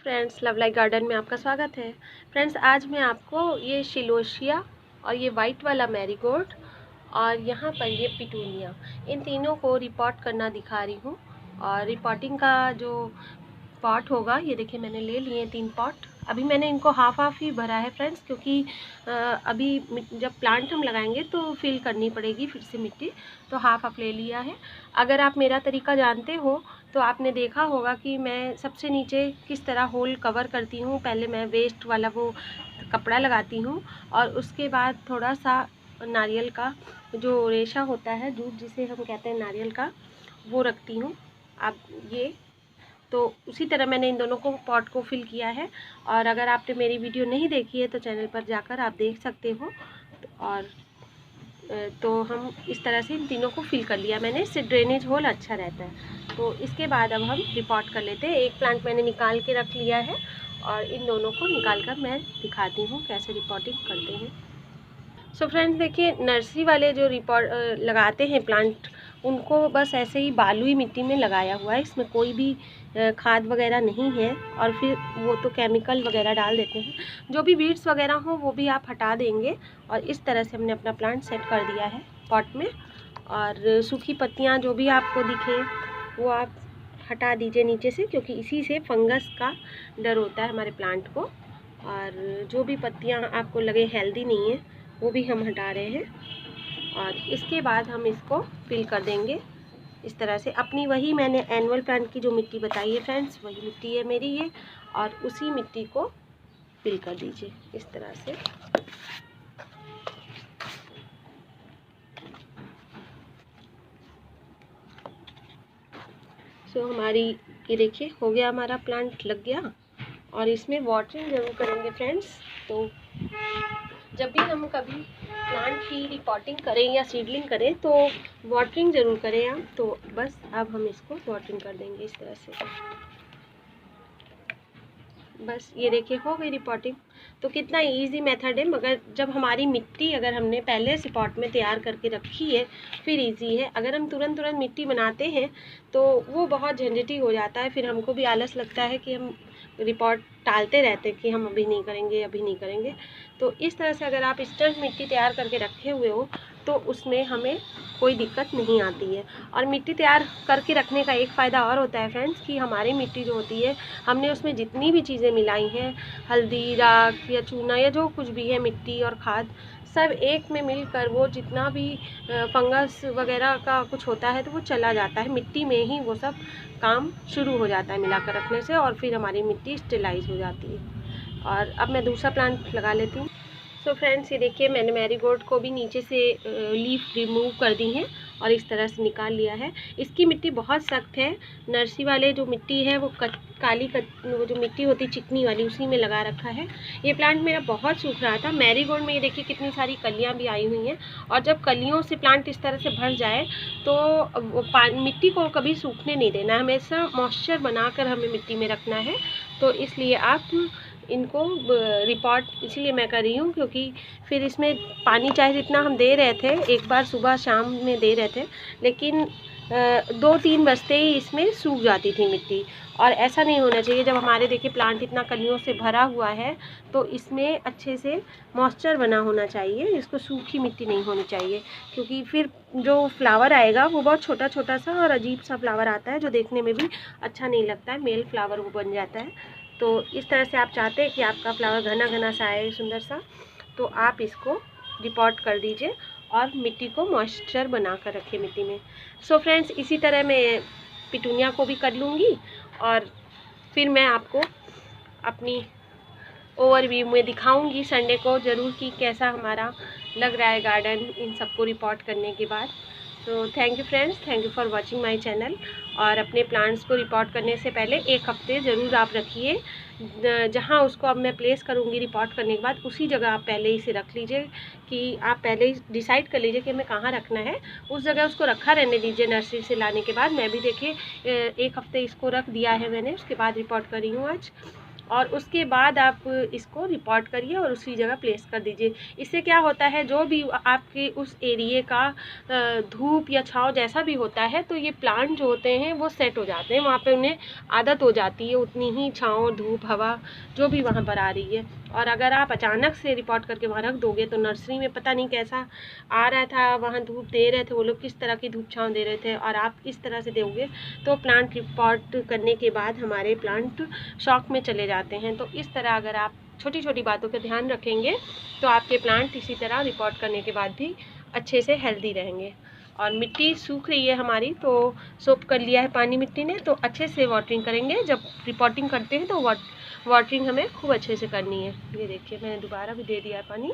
Friends, love like garden में आपका स्वागत है। फ्रेंड्स, आज मैं आपको ये शिलोशिया और ये वाइट वाला मैरीगोल्ड और यहाँ पर ये पिटूनिया, इन तीनों को रिपोर्ट करना दिखा रही हूँ। और रिपोर्टिंग का जो पॉट होगा, ये देखिए मैंने ले लिए 3 पॉट। अभी मैंने इनको हाफ ही भरा है फ्रेंड्स, क्योंकि अभी जब प्लांट हम लगाएंगे तो फिल करनी पड़ेगी फिर से मिट्टी, तो हाफ ले लिया है। अगर आप मेरा तरीका जानते हो तो आपने देखा होगा कि मैं सबसे नीचे किस तरह होल कवर करती हूँ। पहले मैं वेस्ट वाला वो कपड़ा लगाती हूँ और उसके बाद थोड़ा सा नारियल का जो रेशा होता है, दूध जिसे हम कहते हैं नारियल का, वो रखती हूँ। आप ये तो उसी तरह मैंने इन दोनों को पॉट को फिल किया है। और अगर आपने मेरी वीडियो नहीं देखी है तो चैनल पर जाकर आप देख सकते हो। और तो हम इस तरह से इन तीनों को फिल कर लिया मैंने, इससे ड्रेनेज होल अच्छा रहता है। तो इसके बाद अब हम रिपोर्ट कर लेते हैं। एक प्लांट मैंने निकाल के रख लिया है और इन दोनों को निकाल कर मैं दिखाती हूँ कैसे रिपोर्टिंग करते हैं। सो फ्रेंड्स, देखिए नर्सरी वाले जो रिपोर्ट लगाते हैं प्लांट, उनको बस ऐसे ही बालुई मिट्टी में लगाया हुआ है, इसमें कोई भी खाद वगैरह नहीं है। और फिर वो तो केमिकल वगैरह डाल देते हैं, जो भी वीड्स वगैरह हो वो भी आप हटा देंगे। और इस तरह से हमने अपना प्लांट सेट कर दिया है पॉट में। और सूखी पत्तियाँ जो भी आपको दिखे वो आप हटा दीजिए नीचे से, क्योंकि इसी से फंगस का डर होता है हमारे प्लांट को। और जो भी पत्तियाँ आपको लगे हेल्दी नहीं है वो भी हम हटा रहे हैं। और इसके बाद हम इसको फिल कर देंगे इस तरह से। अपनी वही मैंने एनुअल प्लांट की जो मिट्टी बताई है फ्रेंड्स, वही मिट्टी है मेरी ये। और उसी मिट्टी को फिल कर दीजिए इस तरह से। सो हमारी ये देखिए हो गया, हमारा प्लांट लग गया। और इसमें वाटरिंग ज़रूर करेंगे फ्रेंड्स। तो जब भी हम कभी प्लांट की रिपोर्टिंग करें या सीडलिंग करें तो वाटरिंग ज़रूर करें आप। तो बस अब हम इसको वाटरिंग कर देंगे इस तरह से। बस ये देखिए हो गई रिपोर्टिंग। तो कितना इजी मेथड है, मगर जब हमारी मिट्टी अगर हमने पहले से पॉट में तैयार करके रखी है फिर इजी है। अगर हम तुरंत मिट्टी बनाते हैं तो वो बहुत झंझटी हो जाता है, फिर हमको भी आलस लगता है कि हम रिपोर्ट टालते रहते हैं कि हम अभी नहीं करेंगे अभी नहीं करेंगे। तो इस तरह से अगर आप इंस्टेंट मिट्टी तैयार करके रखे हुए हो तो उसमें हमें कोई दिक्कत नहीं आती है। और मिट्टी तैयार करके रखने का एक फ़ायदा और होता है फ्रेंड्स, कि हमारी मिट्टी जो होती है, हमने उसमें जितनी भी चीज़ें मिलाई हैं, हल्दी, राख या चूना या जो कुछ भी है, मिट्टी और खाद, सब एक में मिलकर वो जितना भी फंगस वगैरह का कुछ होता है तो वो चला जाता है मिट्टी में ही। वो सब काम शुरू हो जाता है मिलाकर रखने से, और फिर हमारी मिट्टी स्टेलाइज हो जाती है। और अब मैं दूसरा प्लांट लगा लेती हूँ। सो फ्रेंड्स, ये देखिए मैंने मैरीगोल्ड को भी नीचे से लीफ रिमूव कर दी हैं और इस तरह से निकाल लिया है। इसकी मिट्टी बहुत सख्त है। नर्सरी वाले जो मिट्टी है वो वो जो मिट्टी होती है चिकनी वाली, उसी में लगा रखा है। ये प्लांट मेरा बहुत सूख रहा था। मैरीगोल्ड में ये देखिए कितनी सारी कलियाँ भी आई हुई हैं। और जब कलियों से प्लांट इस तरह से भर जाए तो मिट्टी को कभी सूखने नहीं देना, हमेशा मॉइस्चर बनाकर हमें मिट्टी में रखना है। तो इसलिए आप इनको रिपोर्ट इसीलिए मैं कर रही हूँ, क्योंकि फिर इसमें पानी चाहे जितना हम दे रहे थे, एक बार सुबह शाम में दे रहे थे, लेकिन 2-3 बजते ही इसमें सूख जाती थी मिट्टी। और ऐसा नहीं होना चाहिए। जब हमारे देखिए प्लांट इतना कलियों से भरा हुआ है तो इसमें अच्छे से मॉइस्चर बना होना चाहिए, इसको सूखी मिट्टी नहीं होनी चाहिए। क्योंकि फिर जो फ्लावर आएगा वो बहुत छोटा छोटा सा और अजीब सा फ्लावर आता है, जो देखने में भी अच्छा नहीं लगता है, मेल फ्लावर वो बन जाता है। तो इस तरह से आप चाहते हैं कि आपका फ्लावर घना घना सा आए, सुंदर सा, तो आप इसको रिपोर्ट कर दीजिए और मिट्टी को मॉइस्चर बना कर रखें मिट्टी में। सो फ्रेंड्स, इसी तरह मैं पिटूनिया को भी कर लूँगी और फिर मैं आपको अपनी ओवरव्यू में दिखाऊंगी संडे को ज़रूर कि कैसा हमारा लग रहा है गार्डन इन सबको रिपोर्ट करने के बाद। तो thank you friends, thank you for watching my channel. और अपने प्लांट्स को रिपोर्ट करने से पहले 1 हफ्ते ज़रूर आप रखिए। जहाँ उसको अब मैं प्लेस करूँगी रिपोर्ट करने के बाद, उसी जगह आप पहले ही से रख लीजिए, कि आप पहले ही डिसाइड कर लीजिए कि हमें कहाँ रखना है, उस जगह उसको रखा रहने दीजिए। नर्सरी से लाने के बाद मैं भी देखिए 1 हफ्ते इसको रख दिया है मैंने, उसके बाद रिपोर्ट कर रही हूँ आज। और उसके बाद आप इसको रिपोर्ट करिए और उसी जगह प्लेस कर दीजिए। इससे क्या होता है, जो भी आपके उस एरिए का धूप या छाँव जैसा भी होता है, तो ये प्लांट जो होते हैं वो सेट हो जाते हैं, वहाँ पे उन्हें आदत हो जाती है उतनी ही छाँव, धूप, हवा जो भी वहाँ पर आ रही है। और अगर आप अचानक से रिपोर्ट करके वहाँ रख दोगे तो नर्सरी में पता नहीं कैसा आ रहा था, वहाँ धूप दे रहे थे वो लोग, किस तरह की धूप छाँव दे रहे थे, और आप इस तरह से दोगे तो प्लांट रिपोर्ट करने के बाद हमारे प्लांट शॉक में चले जाते हैं। तो इस तरह अगर आप छोटी छोटी बातों का ध्यान रखेंगे तो आपके प्लांट इसी तरह रिपोर्ट करने के बाद भी अच्छे से हेल्दी रहेंगे। और मिट्टी सूख रही है हमारी, तो सोप कर लिया है पानी मिट्टी ने, तो अच्छे से वाटरिंग करेंगे। जब रिपोर्टिंग करते हैं तो वाटरिंग हमें खूब अच्छे से करनी है। ये देखिए मैंने दोबारा भी दे दिया है पानी।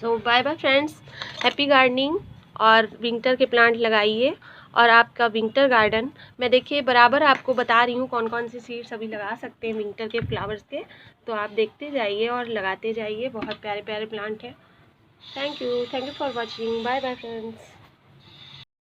तो bye bye friends, happy gardening. और विंटर के प्लांट लगाइए। और आपका विंटर गार्डन मैं देखिए बराबर आपको बता रही हूँ कौन कौन सी सीड्स अभी लगा सकते हैं विंटर के फ्लावर्स के, तो आप देखते जाइए और लगाते जाइए। बहुत प्यारे प्यारे प्लांट हैं। Thank you for watching. Bye bye friends.